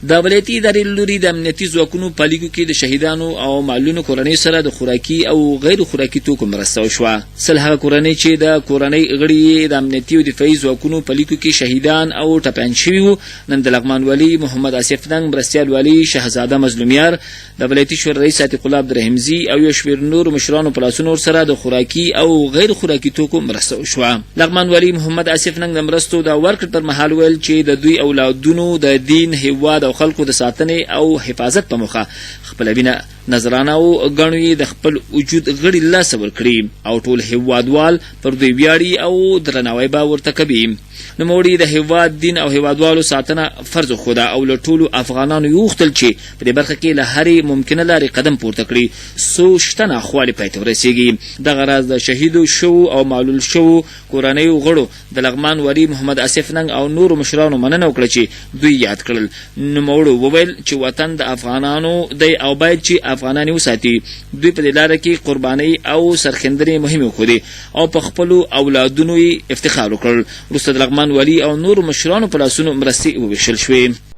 د ولایتي ادارې له لوري د امنیتي ځواکونو په لیکو کې د شهیدانو او معلولینو کورنۍ سره د خوراکي او غیر خوراکي توکو مرسته وشوه. سل هغه کورنۍ چې د کورنۍ غړي د امنیتي او دفاعي ځواکونو په لیکو کې شهیدان او ټپیان شوي وو، نن د لغمان والي محمد آصف ننګ، مرستیال والي شهزاده مظلومیار، د ولایتي شورا رئیس عتیق الله عبدالرحیمزي او یو شمېر نورو مشرانو په لاسونو ورسره د خوراکي او غیر خوراکي توکو مرسته وشوه. لغمان والي محمد آصف ننګ د مرستو د ورکړې پر مهال ویل چې د دوی اولادونو د دین، هیواد او خلکو د ساتنې او حفاظت په موخه خپله وینه نظرانه او ګڼو د خپل وجود غړي له لاسه ورکړي او ټول هیوادوال پر دوی ویاړي او درناوی به ورته کوي. نوموړي د هیواد، دین او هیوادوالو ساتنه فرض وښوده او له ټولو افغانانو یې وغوښتل چې په دې برخه کې له هرې ممکنه لارې قدم پورته کړي څو شته ناخوالې پای ته ورسیږي. دغه راز د شهیدو شوو او معلول شوو کورنیو غړو د لغمان والي محمد آصف ننګ او نورو مشرانو مننه وکړه چې دوی یاد کړل. نوموړو وویل چې وطن د افغانانو دی او باید چې افغانان یې وساتي. دوی په دې لاره کې قربانۍ او سرښندنې مهمې وښودې او په خپلو اولادونو یې افتخار وکړ. وروسته د لغمان والي او نورو مشرانو په لاسونو مرستې وویشل شوې.